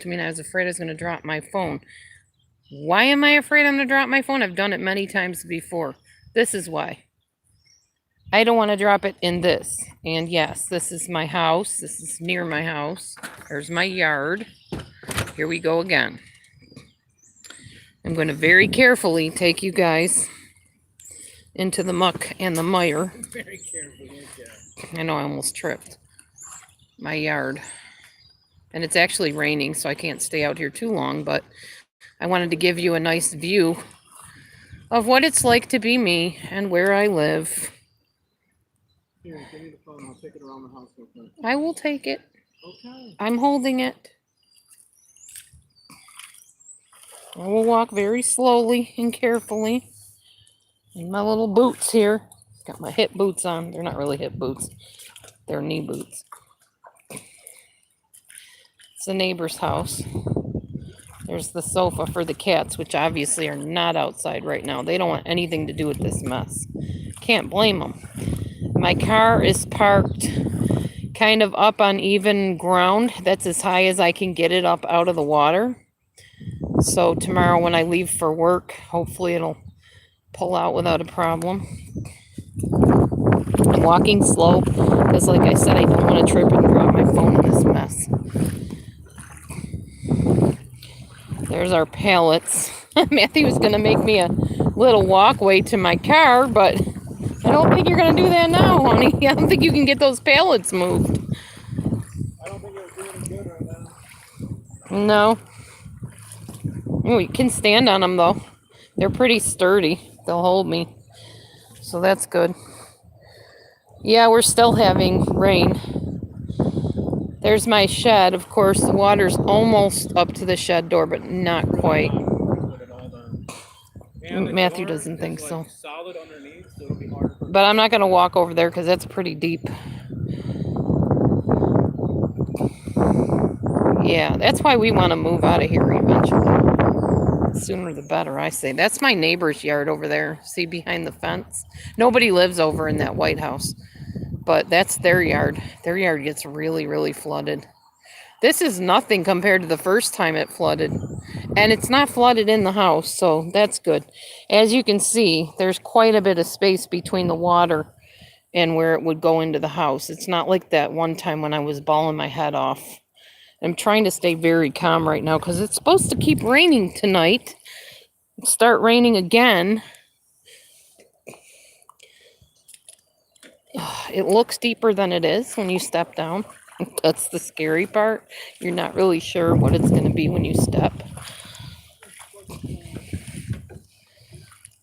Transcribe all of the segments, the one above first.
to me and I was afraid I was going to drop my phone. Why am I afraid I'm going to drop my phone? I've done it many times before. This is why. I don't want to drop it in this. And yes, this is my house. This is near my house. There's my yard. Here we go again. I'm going to very carefully take you guys into the muck and the mire. Very carefully, okay. I know I almost tripped. My yard. And it's actually raining, so I can't stay out here too long, but I wanted to give you a nice view of what it's like to be me and where I live. Here, give me the phone. I'll take it around the house real quick. I will take it. Okay. I'm holding it. I will walk very slowly and carefully. In my little boots here. Got my hip boots on. They're not really hip boots. They're knee boots. It's the neighbor's house. There's the sofa for the cats, which obviously are not outside right now. They don't want anything to do with this mess. Can't blame them. My car is parked kind of up on even ground. That's as high as I can get it up out of the water. So tomorrow when I leave for work, hopefully it'll pull out without a problem. I'm walking slow because, like I said, I don't want to trip and drop my phone in this mess. There's our pallets. Matthew was going to make me a little walkway to my car, but I don't think you're going to do that now, honey. I don't think you can get those pallets moved. I don't think it was doing good right now. No. Oh, you can stand on them, though. They're pretty sturdy. They'll hold me. So that's good. Yeah, we're still having rain. There's my shed. Of course, the water's almost up to the shed door, but not quite. Matthew doesn't think so. Solid underneath, so it'll be hard. But I'm not going to walk over there because that's pretty deep. Yeah, that's why we want to move out of here eventually. Sooner the better, I say. That's my neighbor's yard over there. See behind the fence? Nobody lives over in that White House. But that's their yard. Their yard gets really, really flooded. This is nothing compared to the first time it flooded. And it's not flooded in the house, so that's good. As you can see, there's quite a bit of space between the water and where it would go into the house. It's not like that one time when I was bawling my head off. I'm trying to stay very calm right now because it's supposed to keep raining tonight. Start raining again. It looks deeper than it is when you step down. That's the scary part. You're not really sure what it's going to be when you step.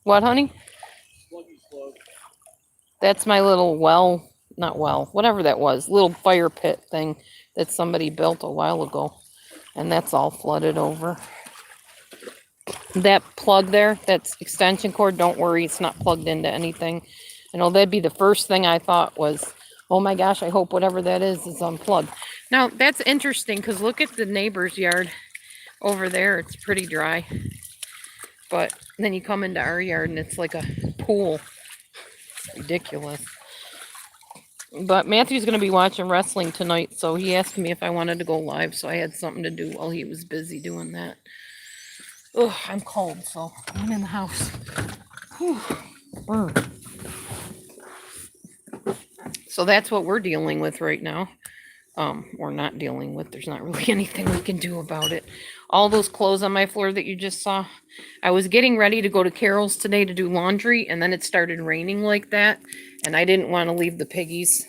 What, honey? That's my little well, not well, whatever that was, little fire pit thing that somebody built a while ago. And that's all flooded over. That plug there, that's extension cord, don't worry, it's not plugged into anything. You know, that'd be the first thing I thought was, oh my gosh, I hope whatever that is unplugged. Now, that's interesting because look at the neighbor's yard over there. It's pretty dry. But then you come into our yard and it's like a pool. It's ridiculous. But Matthew's going to be watching wrestling tonight, so he asked me if I wanted to go live, so I had something to do while he was busy doing that. Ugh, I'm cold, so I'm in the house. Whew. So that's what we're dealing with right now. Or not dealing with. There's not really anything we can do about it. All those clothes on my floor that you just saw. I was getting ready to go to Carol's today to do laundry, and then it started raining like that. And I didn't want to leave the piggies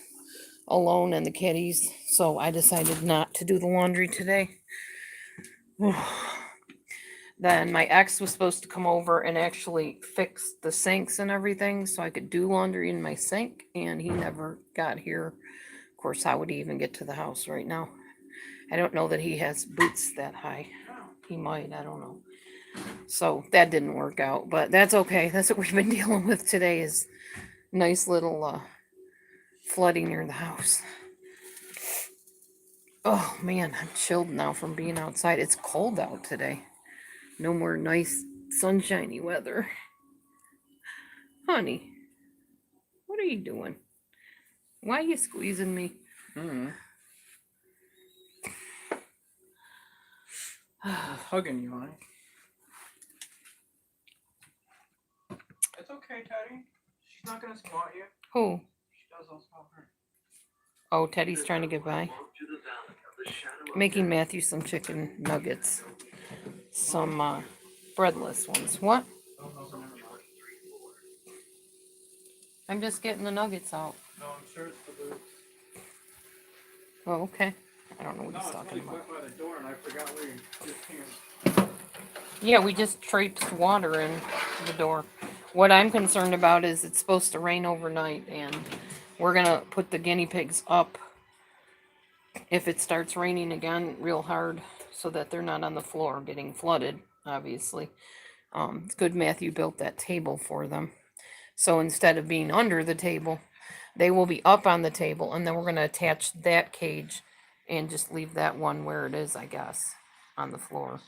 alone and the kitties. So I decided not to do the laundry today. Then my ex was supposed to come over and actually fix the sinks and everything so I could do laundry in my sink, and he never got here. Of course, how would he even get to the house right now? I don't know that he has boots that high. He might, I don't know. So that didn't work out, but that's okay. That's what we've been dealing with today is nice little flooding near the house. Oh man, I'm chilled now from being outside. It's cold out today. No more nice sunshiny weather. Honey, what are you doing? Why are you squeezing me? He's hugging you, honey. It's okay, Teddy. She's not gonna swat you. Who? She does also her. Oh, Teddy's trying to get by. Making Matthew some chicken nuggets. Some breadless ones. What? Oh, no, never mind. I'm just getting the nuggets out. No, I'm sure it's the boots. Oh, okay. I don't know what he's No, talking it's really about. quick by the door, and I forgot where you just came. Yeah, we just traipsed water in the door. What I'm concerned about is it's supposed to rain overnight, and we're going to put the guinea pigs up if it starts raining again real hard so that they're not on the floor getting flooded, obviously. It's good Matthew built that table for them. So instead of being under the table, they will be up on the table, and then we're going to attach that cage and just leave that one where it is, I guess, on the floor.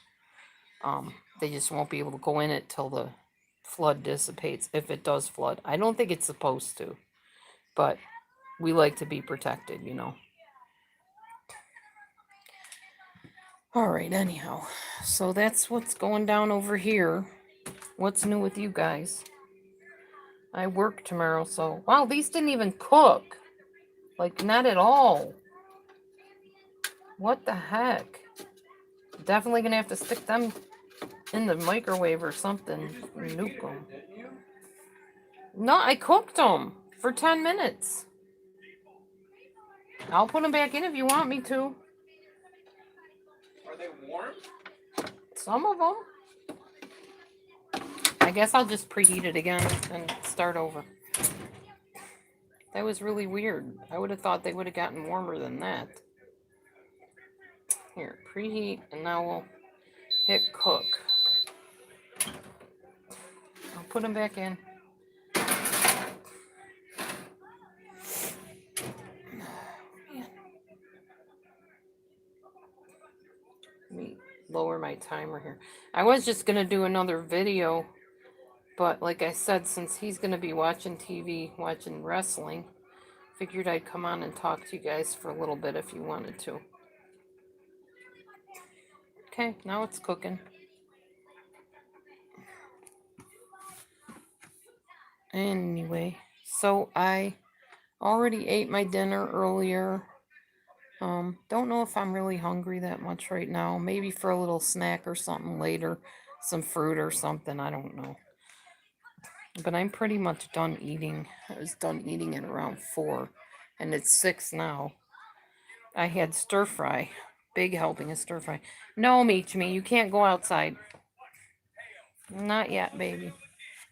They just won't be able to go in it till the flood dissipates, if it does flood. I don't think it's supposed to, but we like to be protected, you know. All right, anyhow, so that's what's going down over here. What's new with you guys? I work tomorrow, so... Wow, these didn't even cook. Like, not at all. What the heck? Definitely gonna have to stick them in the microwave or something. Nuke them. No, I cooked them for 10 minutes. I'll put them back in if you want me to. Are they warm? Some of them. I guess I'll just preheat it again and start over. That was really weird. I would have thought they would have gotten warmer than that. Here, preheat, and now we'll hit cook. I'll put them back in. Let me lower my timer here. I was just going to do another video, but like I said, since he's going to be watching TV, watching wrestling, figured I'd come on and talk to you guys for a little bit if you wanted to. Okay, now it's cooking. Anyway, so I already ate my dinner earlier. Don't know if I'm really hungry that much right now. Maybe for a little snack or something later. Some fruit or something, I don't know. But I'm pretty much done eating. I was done eating at around 4. And it's 6 now. I had stir fry. Big helping of stir fry. No, Meechme, you can't go outside. Not yet, baby.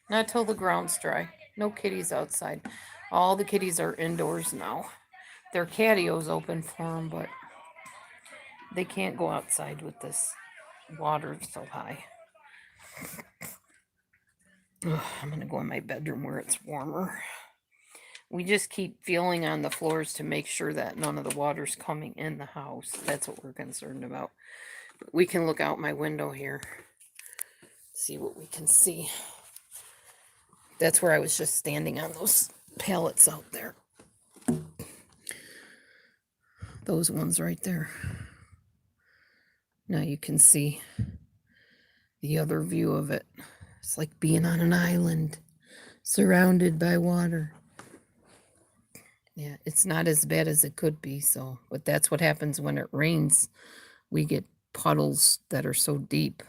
Not till the ground's dry. No kitties outside. All the kitties are indoors now. Their catio's open for them, but they can't go outside with this water so high. Ugh, I'm going to go in my bedroom where it's warmer. We just keep feeling on the floors to make sure that none of the water's coming in the house. That's what we're concerned about. But we can look out my window here. See what we can see. That's where I was just standing on those pallets out there. Those ones right there. Now you can see the other view of it. It's like being on an island, surrounded by water. Yeah, it's not as bad as it could be, so, but that's what happens when it rains. We get puddles that are so deep.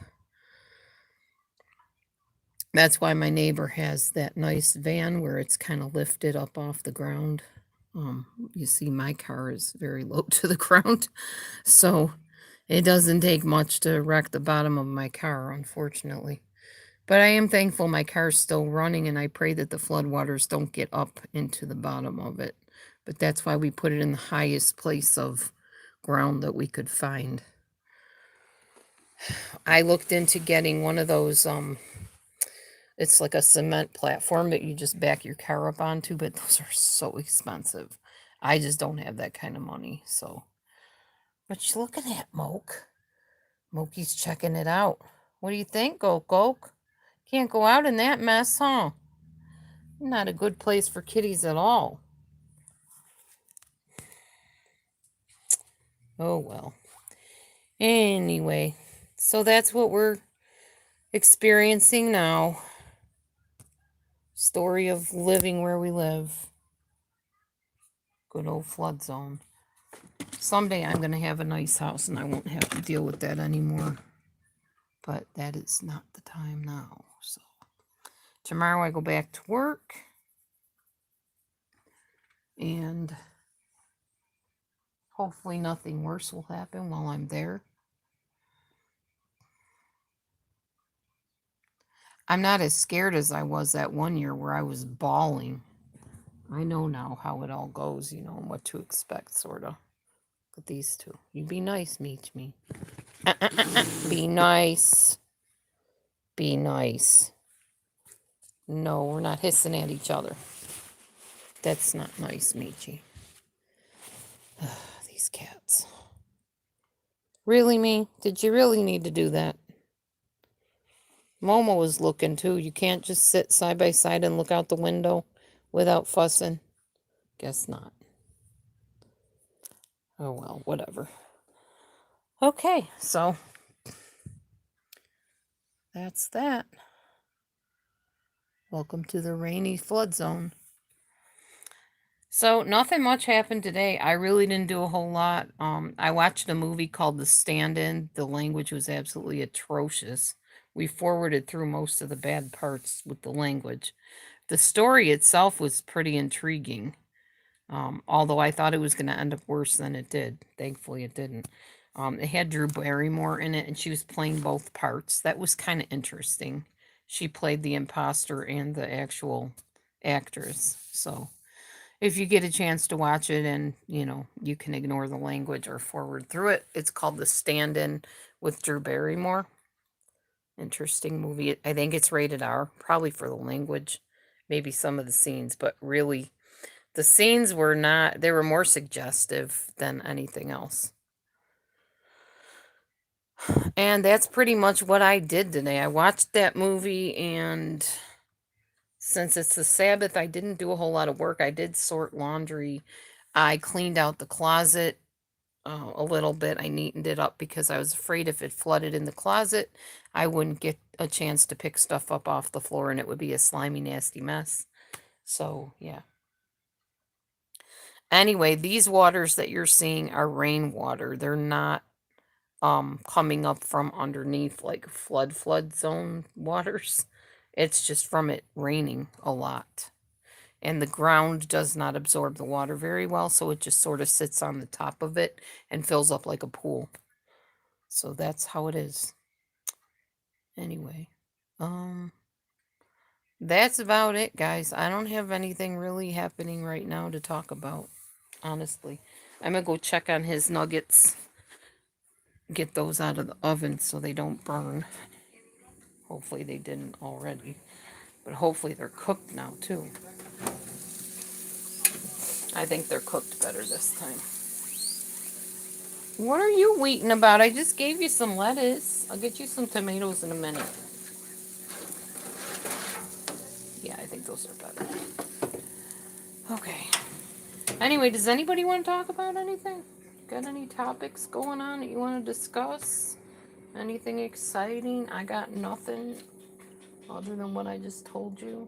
That's why my neighbor has that nice van where it's kind of lifted up off the ground. You see my car is very low to the ground, so it doesn't take much to wreck the bottom of my car, unfortunately. But I am thankful my car's still running, and I pray that the floodwaters don't get up into the bottom of it. But that's why we put it in the highest place of ground that we could find. I looked into getting one of those, it's like a cement platform that you just back your car up onto, but those are so expensive. I just don't have that kind of money, so. But you looking at, Moke? Mokey's checking it out. What do you think, Oak? Can't go out in that mess, huh? Not a good place for kitties at all. Oh, well. Anyway, So that's what we're experiencing now. Story of living where we live. Good old flood zone. Someday I'm going to have a nice house and I won't have to deal with that anymore. But that is not the time now. So tomorrow I go back to work. And hopefully nothing worse will happen while I'm there. I'm not as scared as I was that one year where I was bawling. I know now how it all goes, you know, and what to expect, sort of. Look at these two. You be nice, meet me. Be nice. Be nice. No, we're not hissing at each other. That's not nice, Michi. These cats. Really, me? Did you really need to do that? Momo was looking too. You can't just sit side by side and look out the window without fussing. Guess not. Oh well, whatever. Okay, so that's that. Welcome to the rainy flood zone. So nothing much happened today. I really didn't do a whole lot. I watched a movie called The Stand-In. The language was absolutely atrocious. We forwarded through most of the bad parts with the language. The story itself was pretty intriguing. Although I thought it was going to end up worse than it did. Thankfully, it didn't. It had Drew Barrymore in it, and she was playing both parts. That was kind of interesting. She played the imposter and the actual actress. So if you get a chance to watch it and, you know, you can ignore the language or forward through it, it's called The Stand-In with Drew Barrymore. Interesting movie. I think it's rated R, probably for the language, maybe some of the scenes, but really the scenes were not, they were more suggestive than anything else. And that's pretty much what I did today. I watched that movie, and since it's the Sabbath, I didn't do a whole lot of work. I did sort laundry. I cleaned out the closet a little bit. I neatened it up because I was afraid if it flooded in the closet, I wouldn't get a chance to pick stuff up off the floor and it would be a slimy, nasty mess. So, yeah. Anyway, these waters that you're seeing are rainwater. They're not coming up from underneath like flood zone waters. It's just from it raining a lot. And the ground does not absorb the water very well, so it just sort of sits on the top of it and fills up like a pool. So that's how it is. Anyway, that's about it, guys. I don't have anything really happening right now to talk about, honestly. I'm gonna go check on his nuggets, get those out of the oven so they don't burn. Hopefully they didn't already, but hopefully they're cooked now too. I think they're cooked better this time. What are you waiting about? I just gave you some lettuce. I'll get you some tomatoes in a minute. Yeah, I think those are better. Okay. Anyway, does anybody want to talk about anything? Got any topics going on that you want to discuss? Anything exciting? I got nothing other than what I just told you.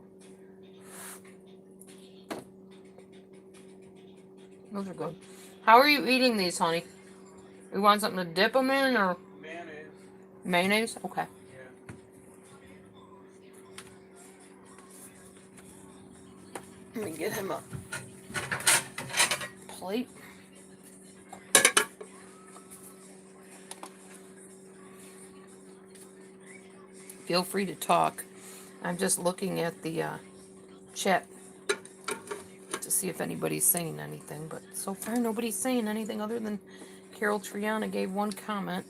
Those are good. How are you eating these, honey? You want something to dip them in or? Mayonnaise. Mayonnaise? Okay. Yeah. Let me get him a plate. Feel free to talk. I'm just looking at the chat to see if anybody's saying anything, but so far nobody's saying anything other than Carol Triana gave one comment.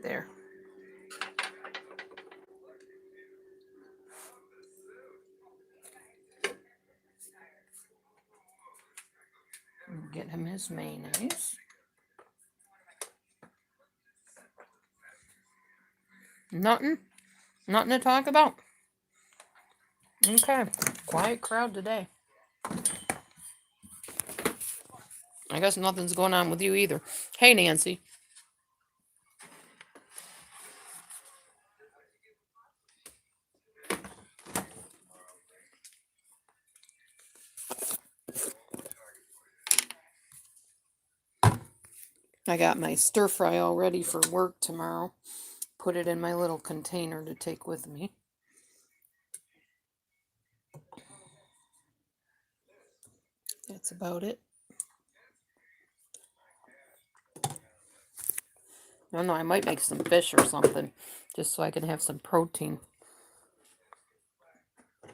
There. Get him his mayonnaise. Nothing? Nothing to talk about? Okay. Quiet crowd today. I guess nothing's going on with you either. Hey, Nancy. I got my stir fry all ready for work tomorrow. Put it in my little container to take with me. That's about it. I don't know, I might make some fish or something, just so I can have some protein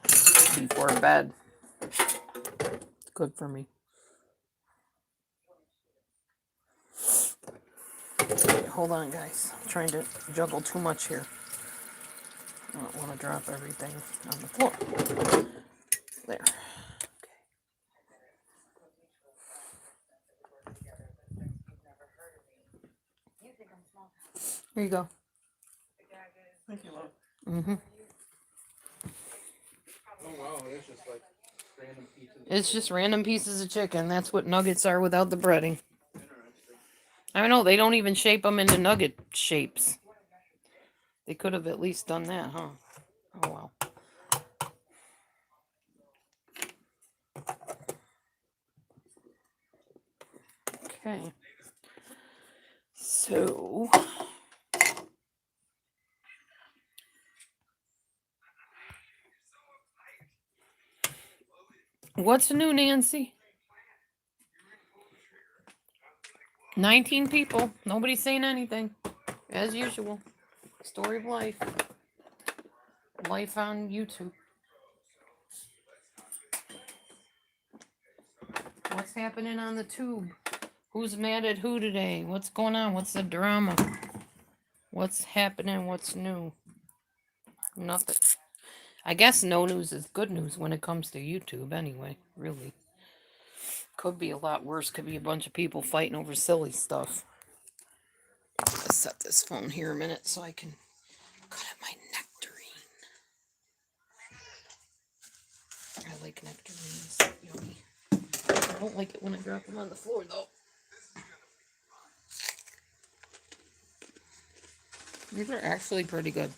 before bed. It's good for me. Hold on, guys. I'm trying to juggle too much here. I don't want to drop everything on the floor. There. Here you go. Thank you, love. Mm-hmm. Oh, wow. It's just like random pieces. It's just random pieces of chicken. That's what nuggets are without the breading. Interesting. I know, they don't even shape them into nugget shapes. They could have at least done that, huh? Oh, well. Okay. So... what's new, Nancy? 19 people. Nobody's saying anything. As usual. Story of life. Life on YouTube. What's happening on the tube? Who's mad at who today? What's going on? What's the drama? What's happening? What's new? Nothing. I guess no news is good news when it comes to YouTube anyway, really. Could be a lot worse. Could be a bunch of people fighting over silly stuff. Let's set this phone here a minute so I can cut up my nectarine. I like nectarines. Yummy. I don't like it when I drop them on the floor, though. These are actually pretty good.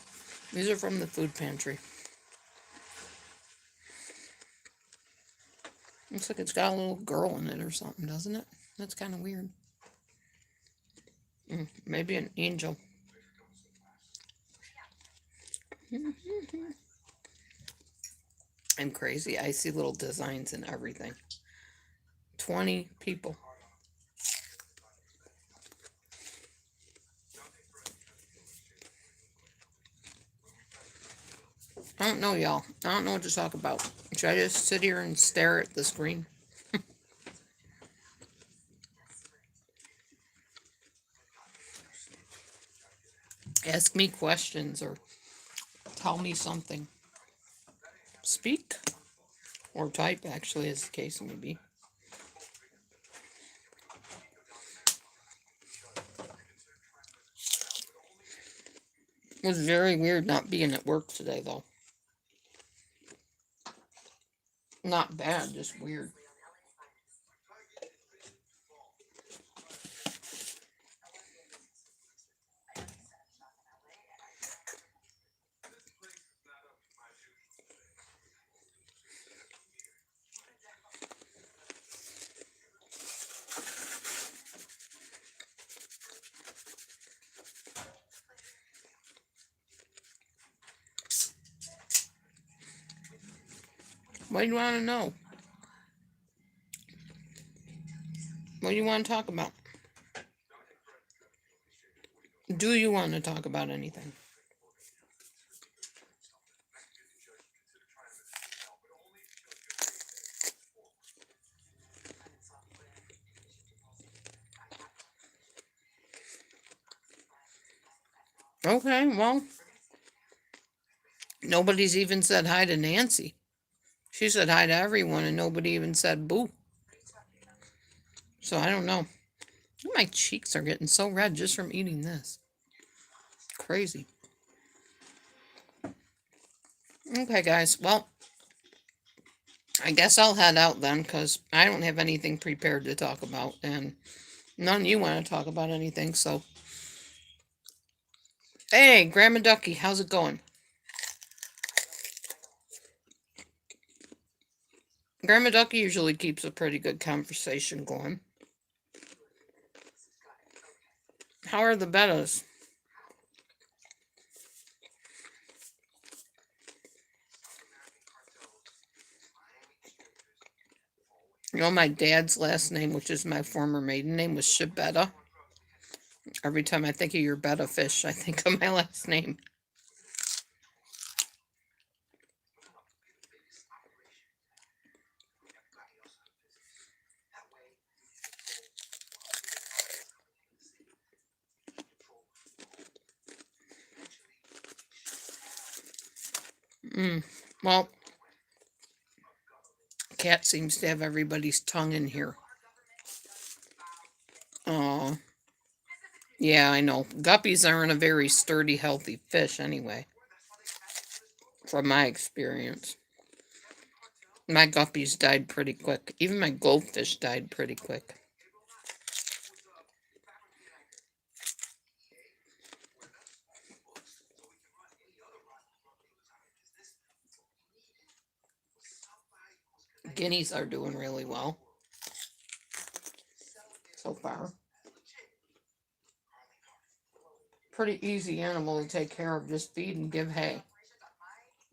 These are from the food pantry. Looks like it's got a little girl in it or something, doesn't it? That's kind of weird. Maybe an angel. I'm crazy. I see little designs and everything. 20 people. I don't know, y'all. I don't know what to talk about. Should I just sit here and stare at the screen? Ask me questions or tell me something. Speak. Or type, actually, as the case may be. It was very weird not being at work today, though. Not bad, just weird. What do you want to know? What do you want to talk about? Do you want to talk about anything? Okay, well, nobody's even said hi to Nancy. She said hi to everyone and nobody even said boo. So I don't know. My cheeks are getting so red just from eating this. Crazy. Okay, guys. Well, I guess I'll head out then because I don't have anything prepared to talk about. And none of you want to talk about anything. So, hey, Grandma Ducky, how's it going? Grandma Ducky usually keeps a pretty good conversation going. How are the Bettas? You know, my dad's last name, which is my former maiden name, was Shibetta. Every time I think of your betta fish, I think of my last name. Well, cat seems to have everybody's tongue in here. Oh, yeah, I know. Guppies aren't a very sturdy, healthy fish anyway, from my experience. My guppies died pretty quick. Even my goldfish died pretty quick. Guineas are doing really well so far. Pretty easy animal to take care of. Just feed and give hay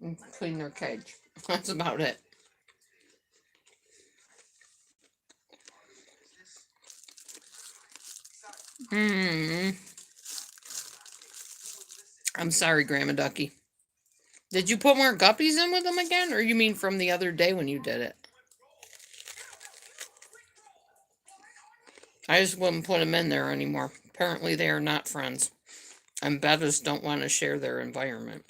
and clean their cage. That's about it. I'm sorry, Grandma Ducky. Did you put more guppies in with them again? Or you mean from the other day when you did it? I just wouldn't put them in there anymore. Apparently they are not friends. And bettas don't want to share their environment.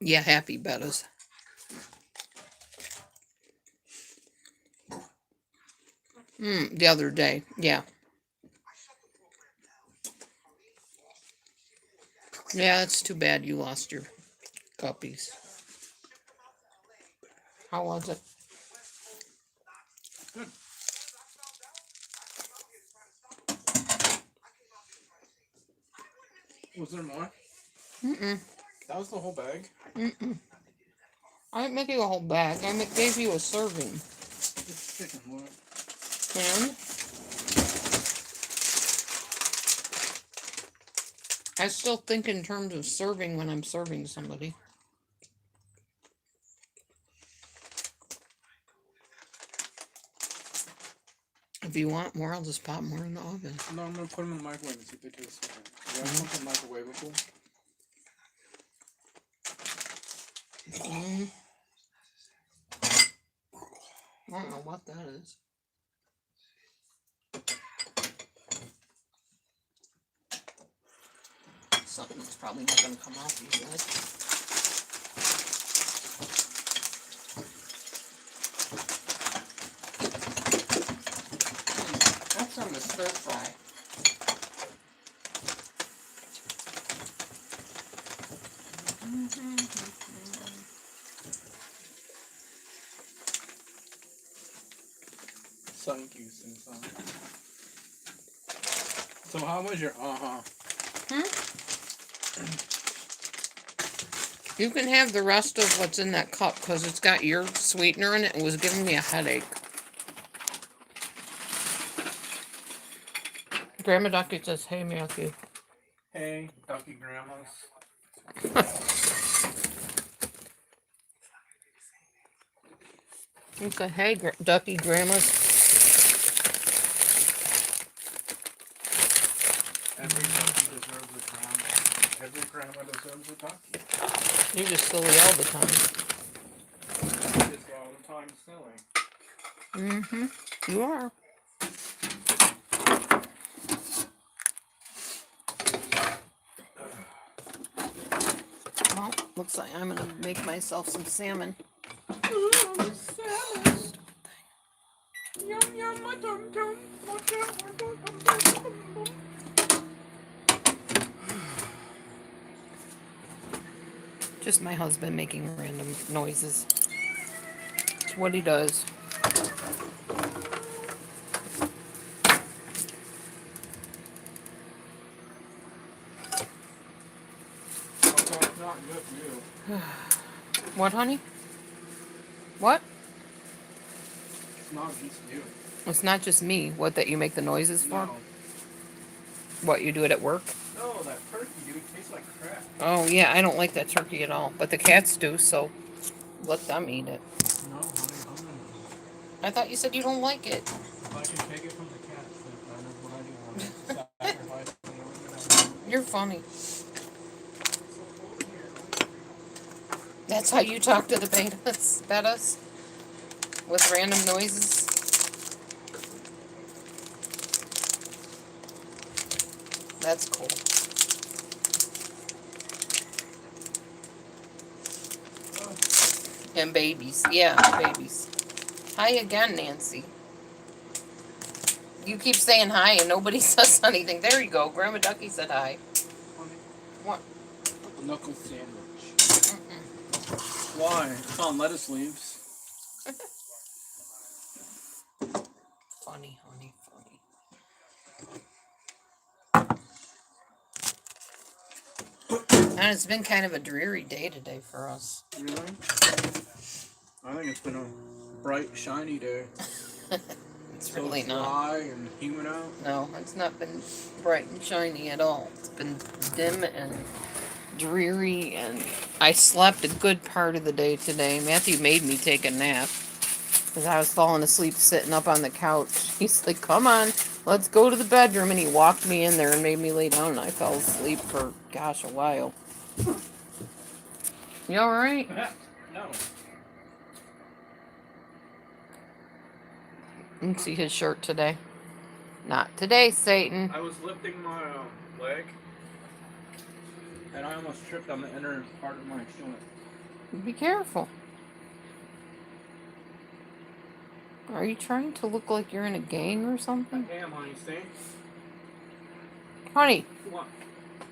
Yeah, happy bettas. The other day, yeah. Yeah, it's too bad you lost your guppies. How was it? Good. Was there more? That was the whole bag? I didn't make you a whole bag. I gave you a serving. Just chicken, what? And I still think in terms of serving when I'm serving somebody. If you want more, I'll just pop more in the oven. No, I'm gonna put them in the microwave and see if they taste good. You want something microwavable? I don't know what that is. Something that's probably not going to come out easily. That's from the stir fry. Thank you, Susan. So how was your You can have the rest of what's in that cup because it's got your sweetener in it and was giving me a headache. Grandma Ducky says, hey, Matthew. Hey, Ducky Grandmas. Okay, hey, Ducky Grandmas. Every ducky deserves a grandma. Every grandma deserves a ducky. You just silly all the time. Just all the time silly. You are. Well, Looks like I'm gonna make myself some salmon. Ooh, salmon. Yum yum, my tum tum. Just my husband making random noises. It's what he does. It's not just you. What, honey? What? It's not just you. It's not just me. What, that you make the noises for? No. What, you do it at work? No, that turkey, dude, tastes like crap. Oh, yeah, I don't like that turkey at all. But the cats do, so let them eat it. No, honey, I'm gonna. I thought you said you don't like it. If I can take it from the cats, then that's what I do. Sacrifice it. You're funny. That's how you talk to the betas? With random noises? That's cool. And babies. Yeah, babies. Hi again, Nancy. You keep saying hi and nobody says anything. There you go. Grandma Ducky said hi. What? Knuckle sandwich. Why? It's on lettuce leaves. Funny, honey, funny. And it's been kind of a dreary day today for us. Really? I think it's been a bright, shiny day. It's So really not. dry and humid out. No, it's not been bright and shiny at all. It's been dim and dreary, and I slept a good part of the day today. Matthew made me take a nap because I was falling asleep sitting up on the couch. He's like, come on, let's go to the bedroom, and he walked me in there and made me lay down, and I fell asleep for, gosh, a while. You alright? No. You can see his shirt today. Not today, Satan. I was lifting my leg, and I almost tripped on the inner part of my joint. Be careful. Are you trying to look like you're in a gang or something? I am, honey, see? Honey, What?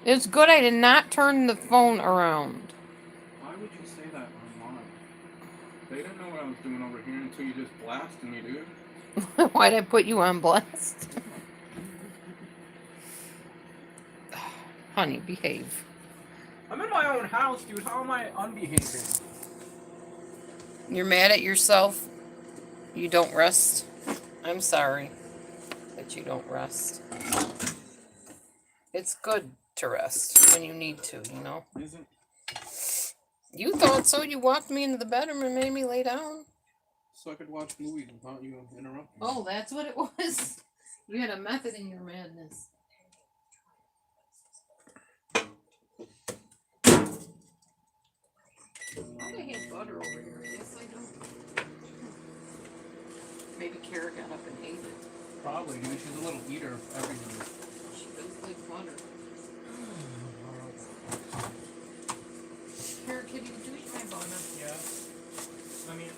it's good I did not turn the phone around. Why would you say that online? They didn't know what I was doing over here until you just blasted me, dude. Why'd I put you on blast? Honey, behave. I'm in my own house, dude. How am I unbehaving? You're mad at yourself? You don't rest? I'm sorry that you don't rest. It's good to rest when you need to, you know? Isn't? You thought so. You walked me into the bedroom and made me lay down. So I could watch movies without you interrupting. Oh, that's what it was? You had a method in your madness. I have butter over here. Yes, I do. Maybe Kara got up and ate it. Probably, dude. She's a little eater of everything. She does like butter. Kara, Kitty, did you eat my butter? Yeah. I mean...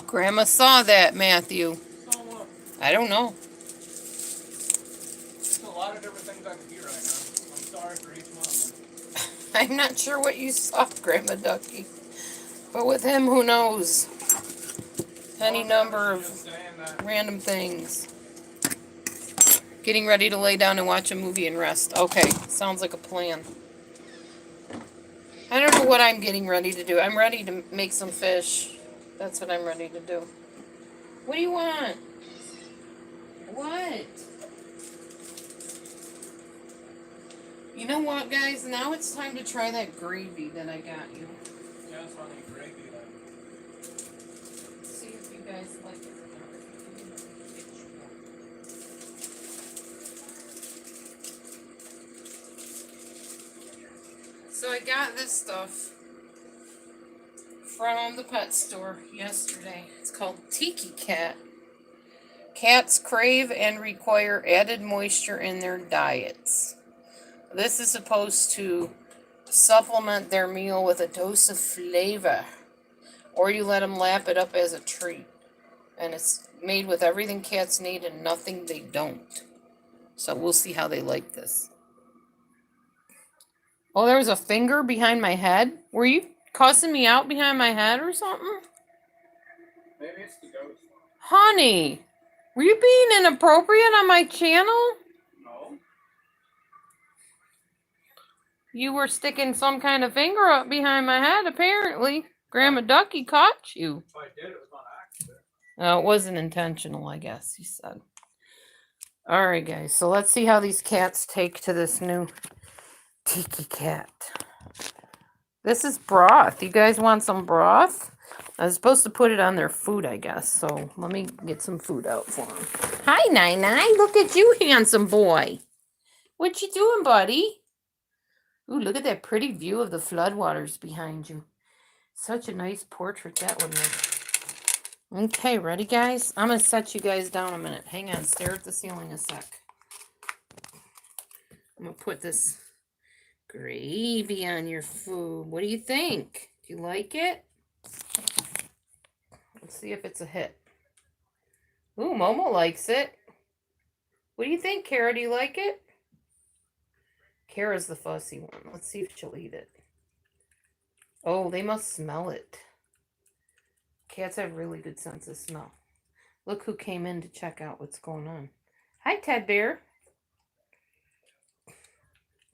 Grandma saw that, Matthew. So what? I don't know. There's a lot of different things I can eat right now. I'm sorry for each one. I'm not sure what you saw, Grandma Ducky. But with him, who knows? Any number of random things. Getting ready to lay down and watch a movie and rest. Okay, sounds like a plan. I don't know what I'm getting ready to do. I'm ready to make some fish. That's what I'm ready to do. What do you want? What? You know what, guys? Now it's time to try that gravy that I got you. Yeah, it's funny. Gravy, then. See if you guys like it or not. So I got this stuff from the pet store yesterday. It's called Tiki Cat. Cats crave and require added moisture in their diets. This is supposed to supplement their meal with a dose of flavor. Or you let them lap it up as a treat. And it's made with everything cats need and nothing they don't. So we'll see how they like this. Oh, there was a finger behind my head? Were you cussing me out behind my head or something? Maybe it's the ghost. Honey, were you being inappropriate on my channel? No. You were sticking some kind of finger up behind my head, apparently. Grandma Ducky caught you. If I did, it was on accident. No, it wasn't intentional, I guess, you said. Alright, guys, so let's see how these cats take to this new tiki cat. This is broth. You guys want some broth? I was supposed to put it on their food, I guess, so let me get some food out for them. Hi, Nai-Nai. Look at you, handsome boy. What you doing, buddy? Ooh, look at that pretty view of the floodwaters behind you. Such a nice portrait that would make. Okay, ready, guys? I'm going to set you guys down a minute. Hang on, stare at the ceiling a sec. I'm going to put this gravy on your food. What do you think? Do you like it? Let's see if it's a hit. Ooh, Momo likes it. What do you think, Kara? Do you like it? Kara's the fussy one. Let's see if she'll eat it. Oh, they must smell it. Cats have really good sense of smell. Look who came in to check out what's going on. Hi, Ted Bear.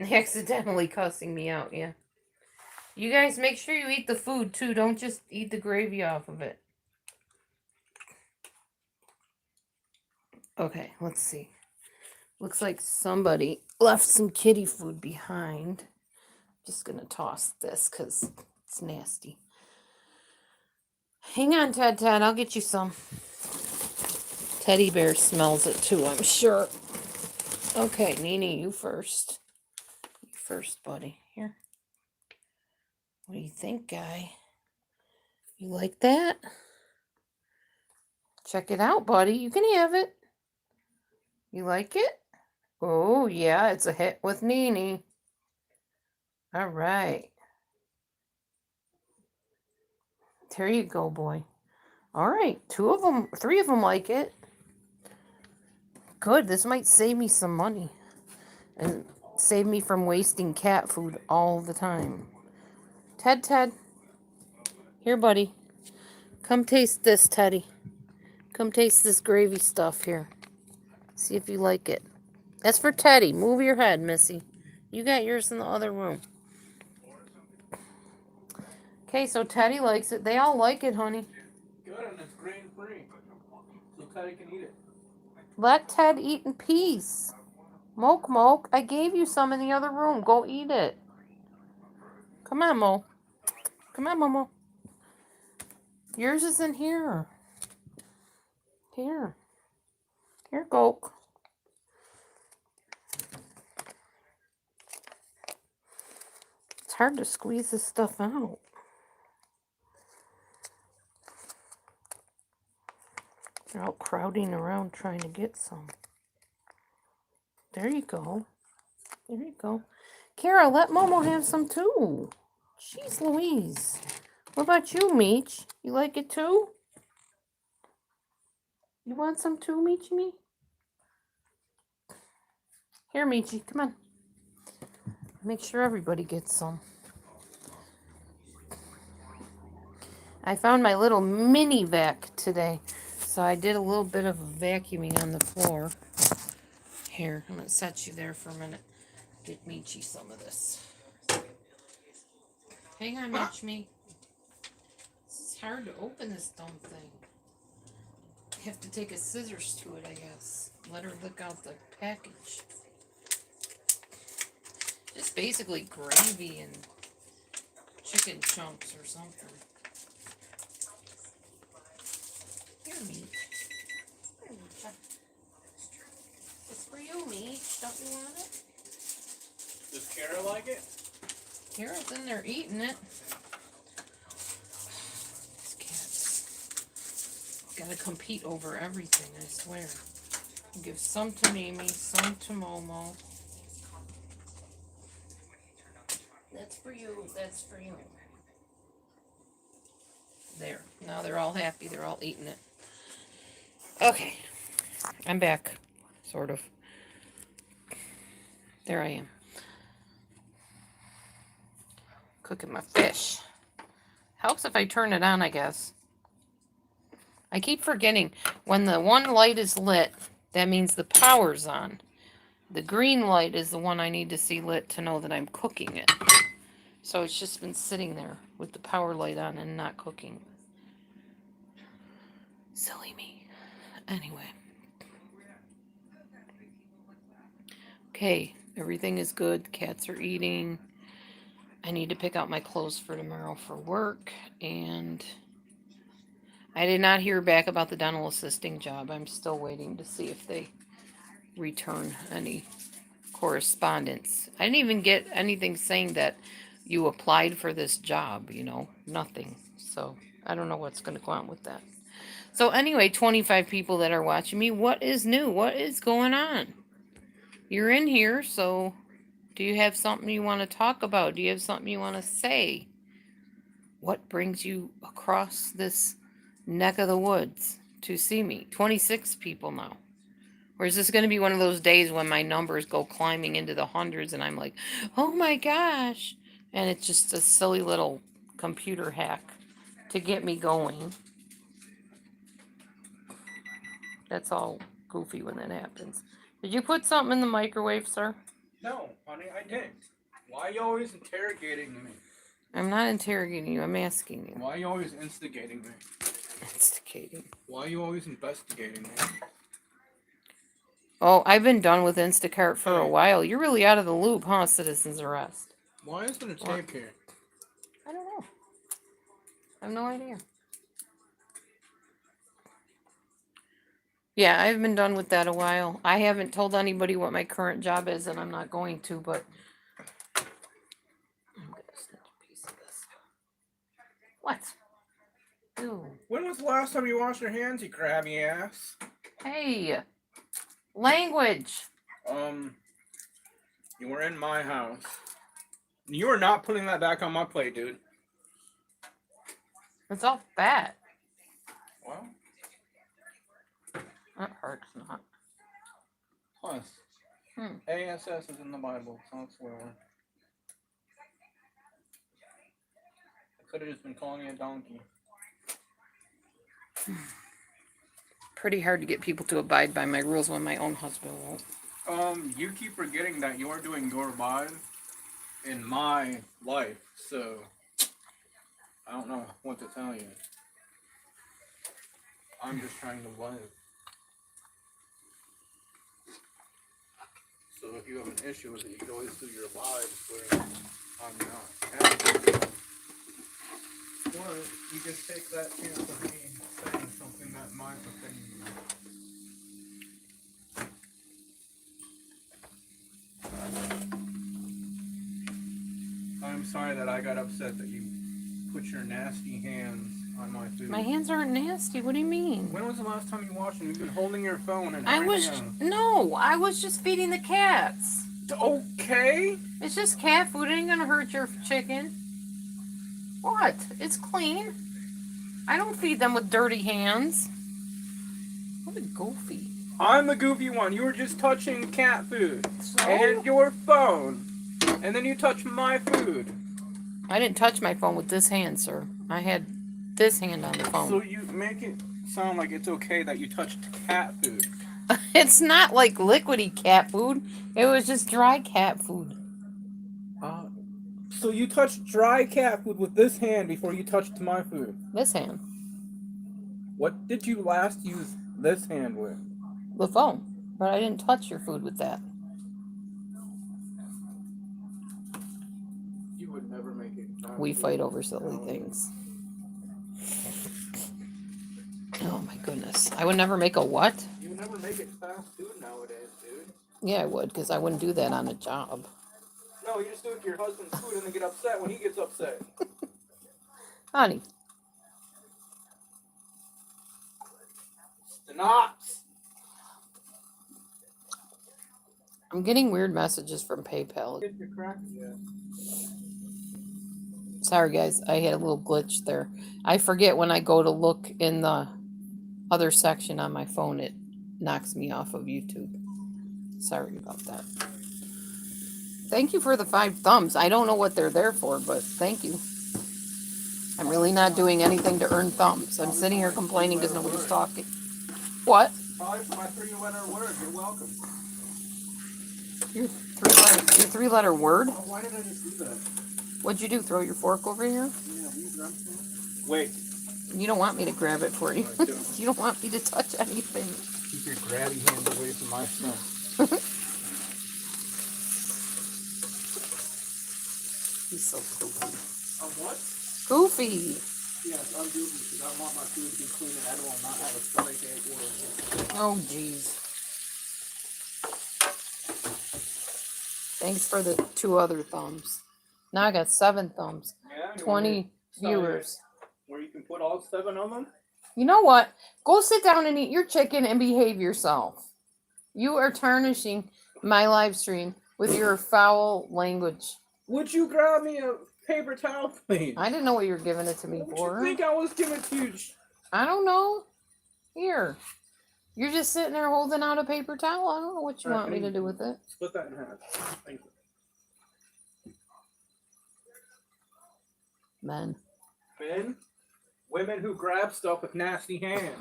Accidentally cussing me out, yeah. You guys make sure you eat the food, too. Don't just eat the gravy off of it. Okay, let's see. Looks like somebody left some kitty food behind. Just gonna toss this because it's nasty. Hang on, Ted. I'll get you some. Teddy Bear smells it too, I'm sure. Okay, Nene, you first. You first, buddy. Here. What do you think, guy? You like that? Check it out, buddy. You can have it. You like it? Oh, yeah, it's a hit with Nene. All right. There you go, boy. All right, 3 of them like it. Good, this might save me some money. And save me from wasting cat food all the time. Ted. Here, buddy. Come taste this, Teddy. Come taste this gravy stuff here. See if you like it. That's for Teddy. Move your head, Missy. You got yours in the other room. Okay, so Teddy likes it. They all like it, honey. Good, and it's grain-free. So Teddy can eat it. Let Ted eat in peace. Moke, I gave you some in the other room. Go eat it. Come on, Mo. Come on, Momo. Yours is in here. Here, Gok. It's hard to squeeze this stuff out. They're all crowding around trying to get some. There you go. There you go. Kara, let Momo have some too. Jeez Louise. What about you, Meech? You like it too? You want some too, Meechy? Here, Meechy, come on. Make sure everybody gets some. I found my little mini vac today. So I did a little bit of vacuuming on the floor. Here, I'm going to set you there for a minute. Get Meechy some of this. Hang on, Meech. This is hard to open this dumb thing. I have to take a scissors to it, I guess. Let her lick out the package. Just basically gravy and chicken chunks or something. Here, Meech. It's for you, Meech. Don't you want it? Does Kara like it? Kara's in there eating it. These cats. Gotta compete over everything, I swear. Give some to Mimi, some to Momo. That's for you, that's for you. There. Now they're all happy. They're all eating it. Okay. I'm back. Sort of. There I am. Cooking my fish. Helps if I turn it on, I guess. I keep forgetting. When the one light is lit, that means the power's on. The green light is the one I need to see lit to know that I'm cooking it. So it's just been sitting there with the power light on and not cooking. Silly me. Anyway. Okay, everything is good. Cats are eating. I need to pick out my clothes for tomorrow for work. And I did not hear back about the dental assisting job. I'm still waiting to see if they return any correspondence. I didn't even get anything saying that you applied for this job, you know, nothing. So I don't know what's going to go on with that. So anyway, 25 people that are watching me, what is new? What is going on? You're in here, so do you have something you want to talk about? Do you have something you want to say? What brings you across this neck of the woods to see me? 26 people now. Or is this going to be one of those days when my numbers go climbing into the hundreds and I'm like, oh my gosh. And it's just a silly little computer hack to get me going. That's all goofy when that happens. Did you put something in the microwave, sir? No, honey, I didn't. Why are you always interrogating me? I'm not interrogating you. I'm asking you. Why are you always instigating me? Instigating. Why are you always investigating me? Oh, I've been done with Instacart for a while. You're really out of the loop, huh, Citizen's Arrest? Why isn't a tape here? I don't know. I have no idea. Yeah, I've been done with that a while. I haven't told anybody what my current job is, and I'm not going to, but I'm gonna snatch a piece of this. What? Ew. When was the last time you washed your hands, you crabby ass? Hey, language. You were in my house. You are not putting that back on my plate, dude. It's all fat. Well, That hurts not. plus, ASS is in the Bible, so that's where we're. I could have just been calling you a donkey. Pretty hard to get people to abide by my rules when my own husband won't. You keep forgetting that you're doing your live in my life, so I don't know what to tell you. I'm just trying to live. So if you have an issue with it, you can always do your lives where I'm not. Or you just take that chance of me saying something that might offend you. I'm sorry that I got upset that you put your nasty hands on my food. My hands aren't nasty. What do you mean? When was the last time you washed them? You've been holding your phone and I was just feeding the cats. Okay. It's just cat food. It ain't gonna hurt your chicken. What? It's clean. I don't feed them with dirty hands. What a goofy. I'm the goofy one. You were just touching cat food So? and your phone, and then you touch my food. I didn't touch my phone with this hand, sir. I had this hand on the phone. So you make it sound like it's okay that you touched cat food. It's not like liquidy cat food. It was just dry cat food. So you touched dry cat food with this hand before you touched my food. This hand. What did you last use this hand with? The phone. But I didn't touch your food with that. You would never make it. We fight over silly things. Oh my goodness. I would never make a what? You would never make it fast food nowadays, dude. Yeah, I would, because I wouldn't do that on a job. No, you just do it to your husband's food and then get upset when he gets upset. Honey. The knots. I'm getting weird messages from PayPal. Get your crack yet. Sorry, guys. I had a little glitch there. I forget when I go to look in the other section on my phone, it knocks me off of YouTube. Sorry about that. Thank you for the 5 thumbs. I don't know what they're there for, but thank you. I'm really not doing anything to earn thumbs. I'm sitting here complaining because nobody's talking. What? Probably for my 3-letter word. You're welcome. Your 3-letter word? Oh, why did I just do that? What'd you do? Throw your fork over here? Yeah, wait. You don't want me to grab it for you. I do. You don't want me to touch anything. Keep your grabby hands away from my stuff. He's so goofy. What? Goofy. Yes, I'm goofy because I want my food to be clean and I don't not have a stomach ache or Oh, jeez. Thanks for the 2 other thumbs. Now I got 7 thumbs. yeah, 20 viewers. Where you can put all 7 of them? You know what? Go sit down and eat your chicken and behave yourself. You are tarnishing my live stream with your foul language. Would you grab me a paper towel, please? I didn't know what you were giving it to me for. I think I was giving it to you. I don't know. Here. You're just sitting there holding out a paper towel. I don't know what you want me to do with it. Split that in half. Thank you. Men. Men? Women who grab stuff with nasty hands.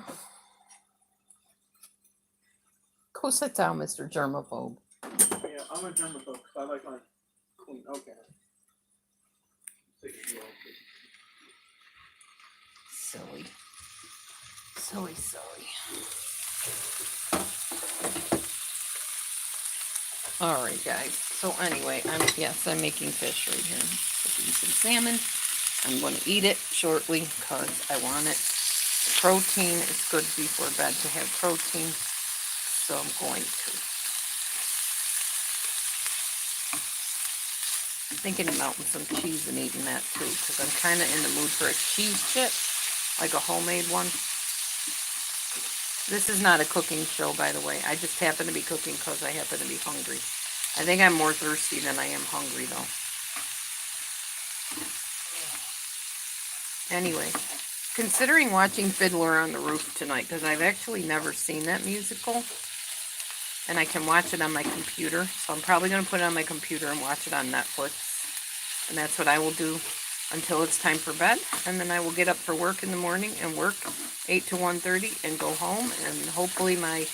Go sit down, Mr. Germaphobe. Yeah, I'm a germaphobe because I like my clean. Okay. Silly. Silly. Alright, guys. So anyway, I'm making fish right here. Cooking some salmon. I'm going to eat it shortly because I want it. Protein is good before bed to have protein. So I'm going to. Thinking of melting some cheese and eating that too, because I'm kind of in the mood for a cheese chip, like a homemade one. This is not a cooking show, by the way. I just happen to be cooking because I happen to be hungry. I think I'm more thirsty than I am hungry, though. Anyway, considering watching Fiddler on the Roof tonight, because I've actually never seen that musical, and I can watch it on my computer, so I'm probably going to put it on my computer and watch it on Netflix. And that's what I will do until it's time for bed. And then I will get up for work in the morning and work 8 to 1:30 and go home. And hopefully my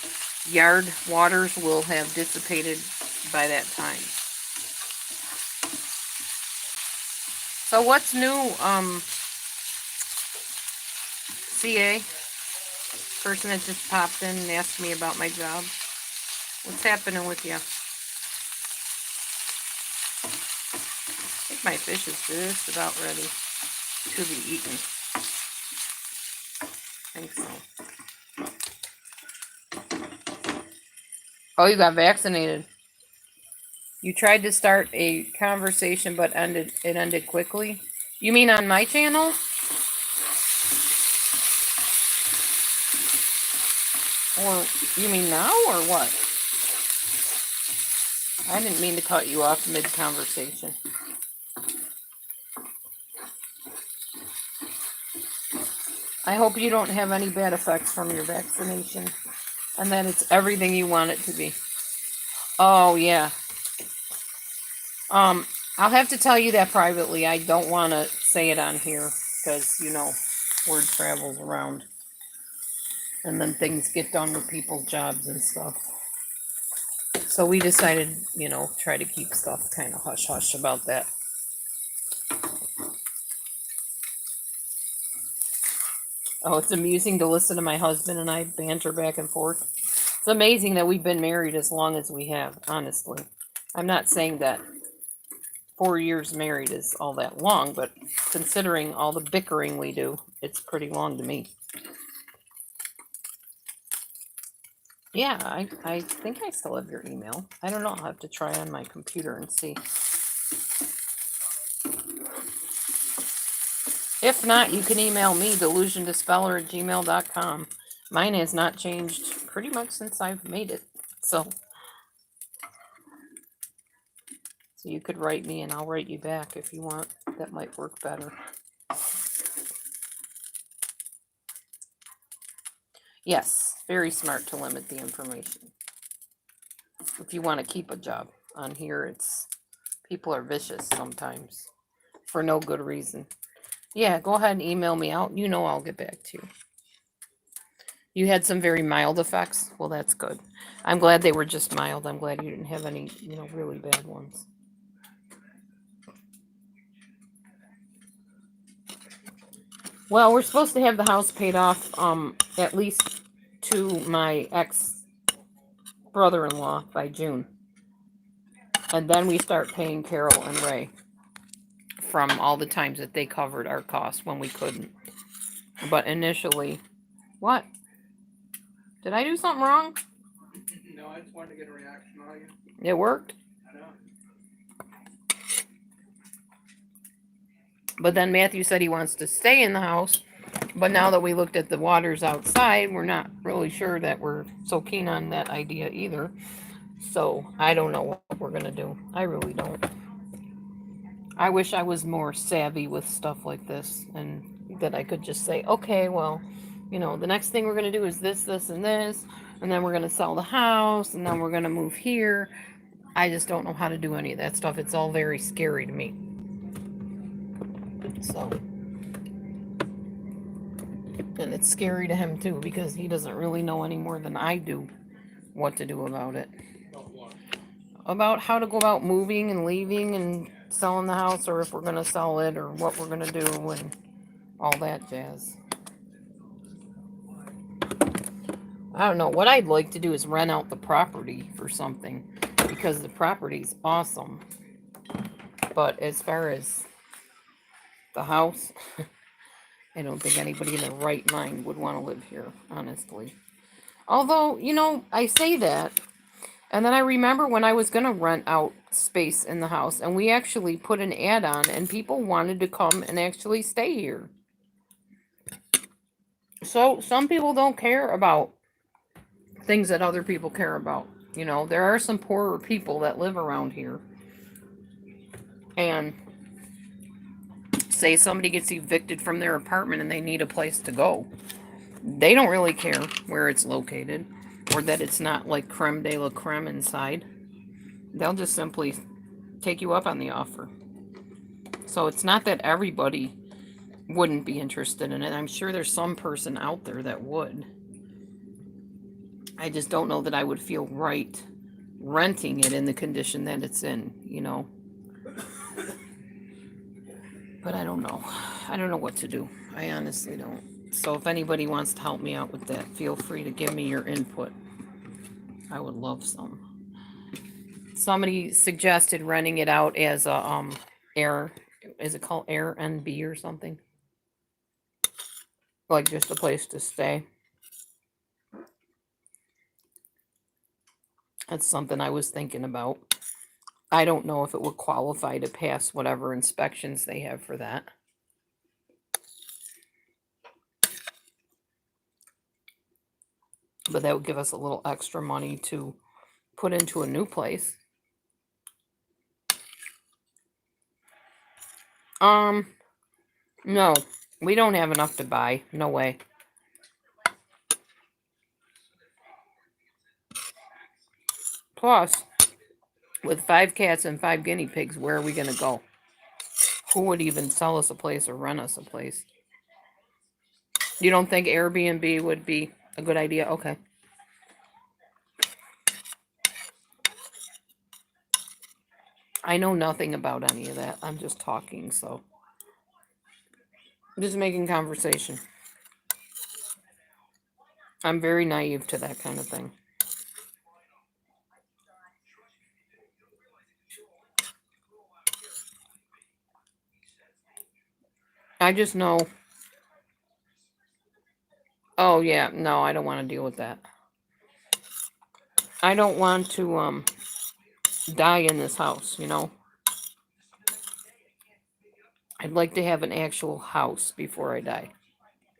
yard waters will have dissipated by that time. So what's new, CA? Person that just popped in and asked me about my job. What's happening with you? I think my fish is just about ready to be eaten. I think so. Oh, you got vaccinated. You tried to start a conversation, but it ended quickly. You mean on my channel? Or you mean now or what? I didn't mean to cut you off mid-conversation. I hope you don't have any bad effects from your vaccination and that it's everything you want it to be. Oh, yeah. I'll have to tell you that privately. I don't want to say it on here because, you know, word travels around. And then things get done with people's jobs and stuff. So we decided, you know, try to keep stuff kind of hush-hush about that. Oh, it's amusing to listen to my husband and I banter back and forth. It's amazing that we've been married as long as we have, honestly. I'm not saying that 4 years married is all that long, but considering all the bickering we do, it's pretty long to me. Yeah, I think I still have your email. I don't know. I'll have to try on my computer and see. If not, you can email me, DelusionDispeller@gmail.com. Mine has not changed pretty much since I've made it. So you could write me and I'll write you back if you want. That might work better. Yes, very smart to limit the information. If you want to keep a job on here, it's people are vicious sometimes for no good reason. Yeah, go ahead and email me out. You know I'll get back to you. You had some very mild effects. Well, that's good. I'm glad they were just mild. I'm glad you didn't have any, really bad ones. Well, we're supposed to have the house paid off at least to my ex-brother-in-law by June. And then we start paying Carol and Ray from all the times that they covered our costs when we couldn't. But initially, what? Did I do something wrong? No, I just wanted to get a reaction on you. It worked? I know. But then Matthew said he wants to stay in the house. But now that we looked at the waters outside, we're not really sure that we're so keen on that idea either. So I don't know what we're going to do. I really don't. I wish I was more savvy with stuff like this and that I could just say, okay, well, the next thing we're going to do is this, this, and this. And then we're going to sell the house. And then we're going to move here. I just don't know how to do any of that stuff. It's all very scary to me. So, and it's scary to him too, because he doesn't really know any more than I do what to do about it. About what? About how to go about moving and leaving and selling the house, or if we're going to sell it, or what we're going to do, and all that jazz. I don't know. What I'd like to do is rent out the property for something, because the property's awesome. But as far as the house, I don't think anybody in their right mind would want to live here, honestly. Although, I say that, and then I remember when I was going to rent out space in the house, and we actually put an ad on, and people wanted to come and actually stay here. So some people don't care about things that other people care about. There are some poorer people that live around here. And say somebody gets evicted from their apartment and they need a place to go. They don't really care where it's located, or that it's not like creme de la creme inside. They'll just simply take you up on the offer. So it's not that everybody wouldn't be interested in it. I'm sure there's some person out there that would. I just don't know that I would feel right renting it in the condition that it's in, But I don't know. I don't know what to do. I honestly don't. So if anybody wants to help me out with that, feel free to give me your input. I would love some. Somebody suggested renting it out as a Air. Is it called Airbnb or something? Like just a place to stay. That's something I was thinking about. I don't know if it would qualify to pass whatever inspections they have for that. But that would give us a little extra money to put into a new place. No, we don't have enough to buy. No way. Plus, with 5 cats and 5 guinea pigs, where are we going to go? Who would even sell us a place or rent us a place? You don't think Airbnb would be a good idea? Okay. I know nothing about any of that. I'm just talking, so. I'm just making conversation. I'm very naive to that kind of thing. I just know. Oh, yeah. No, I don't want to deal with that. I don't want to die in this house, I'd like to have an actual house before I die.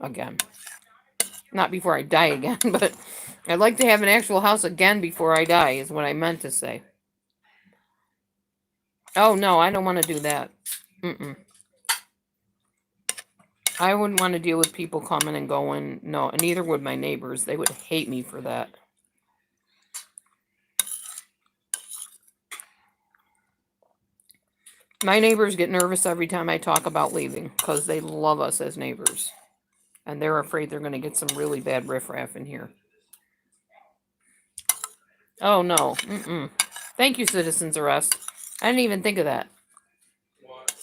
Again. Not before I die again, but I'd like to have an actual house again before I die, is what I meant to say. Oh, no, I don't want to do that. Mm-mm. I wouldn't want to deal with people coming and going. No, and neither would my neighbors. They would hate me for that. My neighbors get nervous every time I talk about leaving because they love us as neighbors. And they're afraid they're going to get some really bad riffraff in here. Oh, no. Mm-mm. Thank you, Citizens Arrest. I didn't even think of that. What?